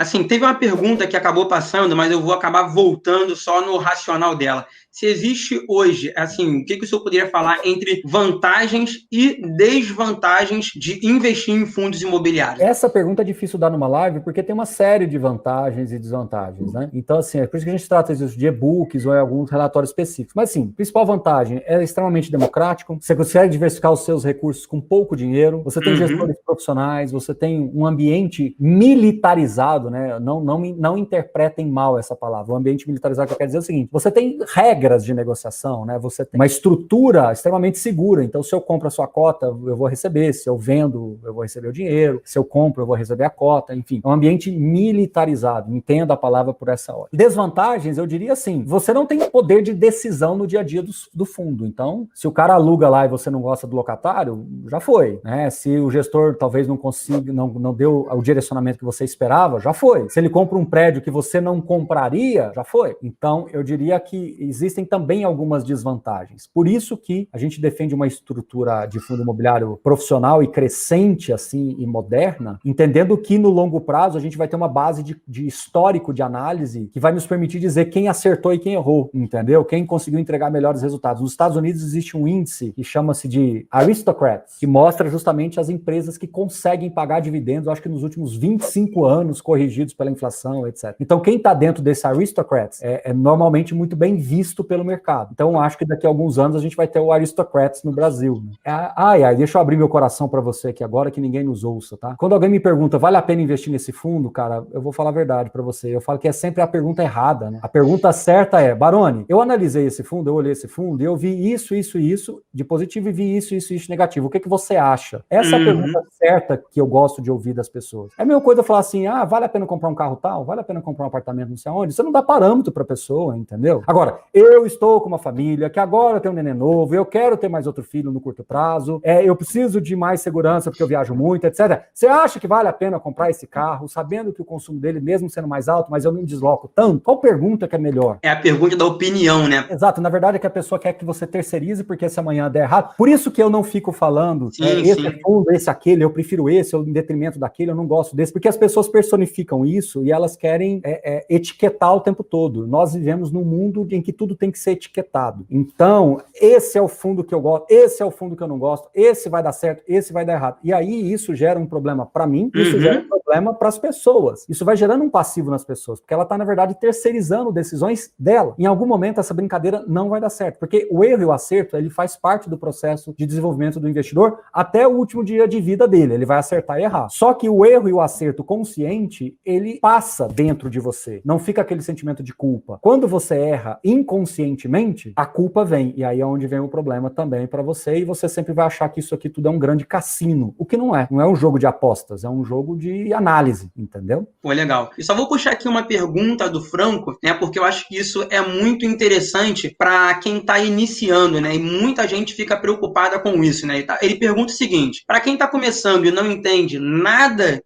Assim, teve uma pergunta que acabou passando, mas eu vou acabar voltando só no racional dela. Se existe hoje, assim, o que o senhor poderia falar entre vantagens e desvantagens de investir em fundos imobiliários? Essa pergunta é difícil dar numa live porque tem uma série de vantagens e desvantagens, né? Então, assim, é por isso que a gente trata isso de e-books ou em alguns relatórios específicos. Mas, assim, a principal vantagem é extremamente democrático, você consegue diversificar os seus recursos com pouco dinheiro, você tem gestores profissionais, você tem um ambiente militarizado, né? Não interpretem mal essa palavra. O ambiente militarizado que quer dizer o seguinte, você tem regras de negociação, né? Você tem uma estrutura extremamente segura. Então, se eu compro a sua cota, eu vou receber. Se eu vendo, eu vou receber o dinheiro. Se eu compro, eu vou receber a cota. Enfim, é um ambiente militarizado. Entenda a palavra por essa hora. Desvantagens, eu diria assim, você não tem poder de decisão no dia a dia do fundo. Então, se o cara aluga lá e você não gosta do locatário, já foi, né? Se o gestor talvez não consiga, não deu o direcionamento que você esperava, já foi. Se ele compra um prédio que você não compraria, já foi. Então, eu diria que existem também algumas desvantagens. Por isso que a gente defende uma estrutura de fundo imobiliário profissional e crescente, assim, e moderna, entendendo que no longo prazo a gente vai ter uma base de histórico de análise que vai nos permitir dizer quem acertou e quem errou, entendeu? Quem conseguiu entregar melhores resultados. Nos Estados Unidos existe um índice que chama-se de Aristocrats, que mostra justamente as empresas que conseguem pagar dividendos, acho que nos últimos 25 anos, corrigidos pela inflação, etc. Então, quem está dentro desse Aristocrats é normalmente muito bem visto pelo mercado. Então, acho que daqui a alguns anos a gente vai ter o Aristocrats no Brasil. Né? Deixa eu abrir meu coração para você aqui agora, que ninguém nos ouça, tá? Quando alguém me pergunta, vale a pena investir nesse fundo, cara, eu vou falar a verdade para você. Eu falo que é sempre a pergunta errada, né? A pergunta certa é, Baroni, eu analisei esse fundo, eu olhei esse fundo e eu vi isso de positivo e vi isso de negativo. O que você acha? Essa é a pergunta certa que eu gosto de ouvir das pessoas. É a mesma coisa falar assim, vale a pena comprar um carro tal? Vale a pena comprar um apartamento não sei aonde? Você não dá parâmetro para a pessoa, entendeu? Agora, eu estou com uma família que agora eu tenho um neném novo, eu quero ter mais outro filho no curto prazo, eu preciso de mais segurança porque eu viajo muito, etc. Você acha que vale a pena comprar esse carro, sabendo que o consumo dele, mesmo sendo mais alto, mas eu não desloco tanto? Qual pergunta que é melhor? É a pergunta da opinião, né? Exato, na verdade é que a pessoa quer que você terceirize, porque se amanhã der errado, por isso que eu não fico falando, esse é fundo, esse, aquele, eu prefiro esse, ou em detrimento daquele, eu não gosto desse, porque as pessoas personificam isso e elas querem etiquetar o tempo todo. Nós vivemos num mundo em que tudo tem que ser etiquetado. Então, esse é o fundo que eu gosto, esse é o fundo que eu não gosto, esse vai dar certo, esse vai dar errado. E aí isso gera um problema para mim, isso gera um problema para as pessoas. Isso vai gerando um passivo nas pessoas, porque ela está, na verdade, terceirizando decisões dela. Em algum momento, essa brincadeira não vai dar certo, porque o erro e o acerto, ele faz parte do processo de desenvolvimento do investidor até o último dia de vida dele. Ele vai acertar e errar. Só que o erro e o acerto consciente, ele passa dentro de você. Não fica aquele sentimento de culpa. Quando você erra inconscientemente, a culpa vem. E aí é onde vem o problema também para você, e você sempre vai achar que isso aqui tudo é um grande cassino. O que não é. Não é um jogo de apostas, é um jogo de análise, entendeu? Pô, legal. E só vou puxar aqui uma pergunta do Franco, né, porque eu acho que isso é muito interessante para quem está iniciando, né, e muita gente fica preocupada com isso, né. Ele pergunta o seguinte, para quem está começando e não entende nada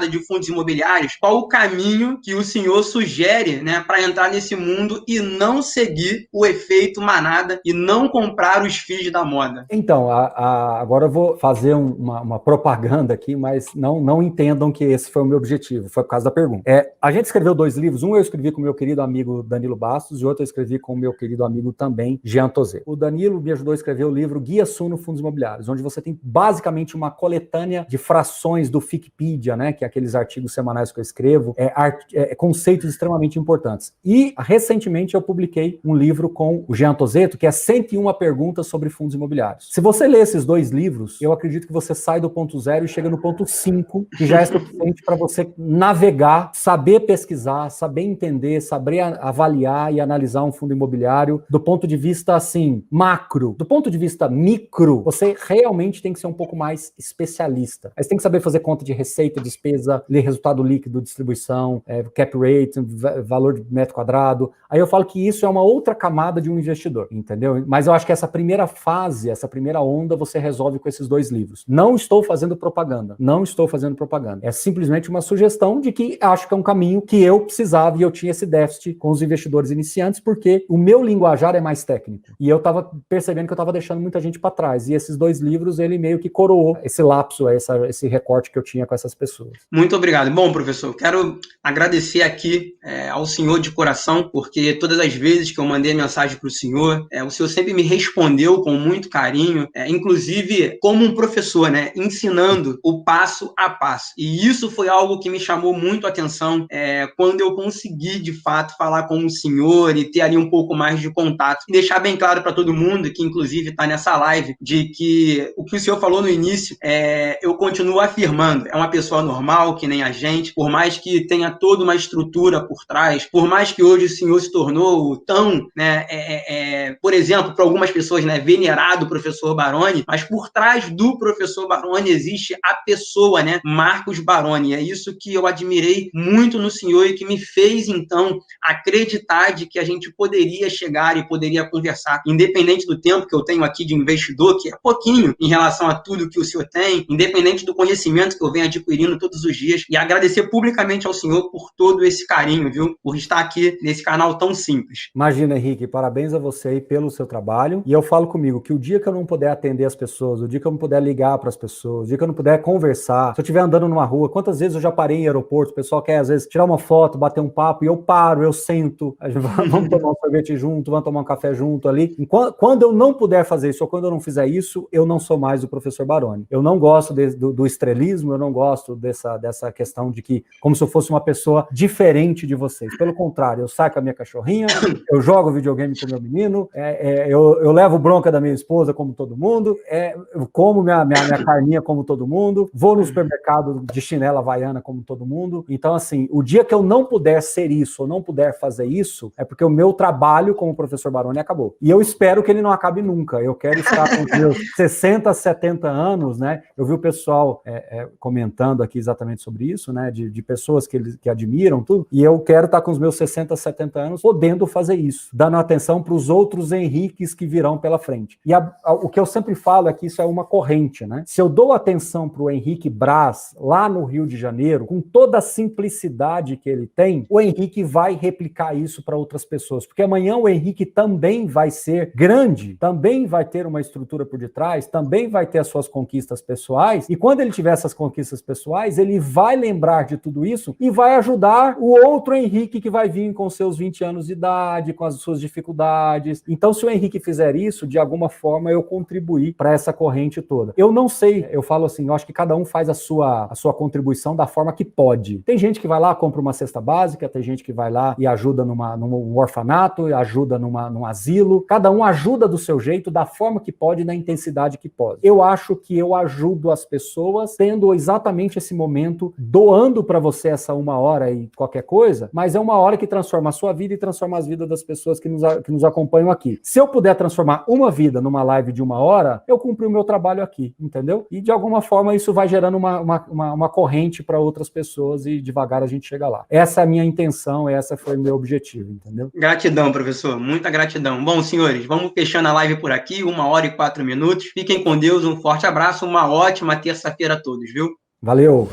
de fundos imobiliários, qual o caminho que o senhor sugere, né, para entrar nesse mundo e não seguir o efeito manada e não comprar os FIIs da moda? Então, agora eu vou fazer uma propaganda aqui, mas não entendam que esse foi o meu objetivo, foi por causa da pergunta. A gente escreveu 2 livros, um eu escrevi com o meu querido amigo Danilo Bastos e outro eu escrevi com o meu querido amigo também, Jean Tozé. O Danilo me ajudou a escrever o livro Guia Suno Fundos Imobiliários, onde você tem basicamente uma coletânea de frações do Fikipedia, né, que é aqueles artigos semanais que eu escrevo, conceitos extremamente importantes. E, recentemente, eu publiquei um livro com o Jean Tozeto, que é 101 perguntas sobre fundos imobiliários. Se você ler esses 2 livros, eu acredito que você sai do ponto 0 e chega no ponto 5, que já é suficiente para você navegar, saber pesquisar, saber entender, saber avaliar e analisar um fundo imobiliário do ponto de vista, assim, macro. Do ponto de vista micro, você realmente tem que ser um pouco mais especialista. Aí você tem que saber fazer conta de receita, despesa, ler resultado líquido, distribuição, cap rate, valor de metro quadrado. Aí eu falo que isso é uma outra camada de um investidor, entendeu? Mas eu acho que essa primeira fase, essa primeira onda, você resolve com esses 2 livros. Não estou fazendo propaganda. É simplesmente uma sugestão de que acho que é um caminho que eu precisava e eu tinha esse déficit com os investidores iniciantes, porque o meu linguajar é mais técnico. E eu estava percebendo que eu estava deixando muita gente para trás. E esses 2 livros, ele meio que coroou esse lapso, esse recorte que eu tinha com essas pessoas. Muito obrigado. Bom, professor, professor. Eu quero agradecer aqui ao senhor de coração, porque todas as vezes que eu mandei mensagem para o senhor sempre me respondeu com muito carinho, inclusive como um professor, né, ensinando o passo a passo. E isso foi algo que me chamou muito a atenção quando eu consegui, de fato, falar com o senhor e ter ali um pouco mais de contato. E deixar bem claro para todo mundo, que inclusive está nessa live, de que o que o senhor falou no início, eu continuo afirmando, é uma pessoa normal, que nem a gente, por mais que tenha toda uma estrutura por trás, por mais que hoje o senhor se tornou tão, né, por exemplo, para algumas pessoas, né, venerado professor Baroni, mas por trás do professor Baroni existe a pessoa, né, Marcos Baroni. É isso que eu admirei muito no senhor e que me fez, então, acreditar de que a gente poderia chegar e poderia conversar, independente do tempo que eu tenho aqui de investidor, que é pouquinho em relação a tudo que o senhor tem, independente do conhecimento que eu venho adquirindo todos os dias, e agradecer publicamente ao senhor por todo esse carinho, viu? Por estar aqui nesse canal tão simples. Imagina, Henrique, parabéns a você aí pelo seu trabalho. E eu falo comigo que o dia que eu não puder atender as pessoas, o dia que eu não puder ligar para as pessoas, o dia que eu não puder conversar, se eu estiver andando numa rua, quantas vezes eu já parei em aeroporto, o pessoal quer às vezes tirar uma foto, bater um papo, e eu paro, eu sento, vamos tomar um sorvete junto, vamos tomar um café junto ali. Quando eu não puder fazer isso, ou quando eu não fizer isso, eu não sou mais o professor Baroni. Eu não gosto do estrelismo, eu não gosto dessa questão de que, como se eu fosse uma pessoa diferente de vocês. Pelo contrário, eu saio com a minha cachorrinha, eu jogo videogame com o meu menino, eu levo bronca da minha esposa como todo mundo, eu como minha carninha como todo mundo, vou no supermercado de chinela havaiana como todo mundo. Então, assim, o dia que eu não puder ser isso, ou não puder fazer isso, é porque o meu trabalho como professor Baroni acabou. E eu espero que ele não acabe nunca. Eu quero estar com os meus 60, 70 anos, né? Eu vi o pessoal comentando aqui exatamente sobre isso, né? De pessoas que admiram tudo, e eu quero estar com os meus 60, 70 anos podendo fazer isso, dando atenção para os outros Henriques que virão pela frente. E o que eu sempre falo é que isso é uma corrente, né? Se eu dou atenção para o Henrique Braz, lá no Rio de Janeiro, com toda a simplicidade que ele tem, o Henrique vai replicar isso para outras pessoas, porque amanhã o Henrique também vai ser grande, também vai ter uma estrutura por detrás, também vai ter as suas conquistas pessoais, e quando ele tiver essas conquistas pessoais, ele vai lembrar de tudo isso e vai ajudar o outro Henrique que vai vir com seus 20 anos de idade, com as suas dificuldades. Então, se o Henrique fizer isso, de alguma forma eu contribuí para essa corrente toda. Eu não sei, eu falo assim, eu acho que cada um faz a sua contribuição da forma que pode. Tem gente que vai lá, compra uma cesta básica, tem gente que vai lá e ajuda num orfanato, ajuda num asilo. Cada um ajuda do seu jeito, da forma que pode, na intensidade que pode. Eu acho que eu ajudo as pessoas tendo exatamente esse momento, doando para você essa 1 hora e qualquer coisa, mas é 1 hora que transforma a sua vida e transforma as vidas das pessoas que nos acompanham aqui. Se eu puder transformar uma vida numa live de 1 hora, eu cumpri o meu trabalho aqui, entendeu? E de alguma forma isso vai gerando uma corrente para outras pessoas e devagar a gente chega lá. Essa é a minha intenção, essa foi o meu objetivo, entendeu? Gratidão, professor, muita gratidão. Bom, senhores, vamos fechando a live por aqui, 1 hora e 4 minutos. Fiquem com Deus, um forte abraço, uma ótima terça-feira a todos, viu? Valeu!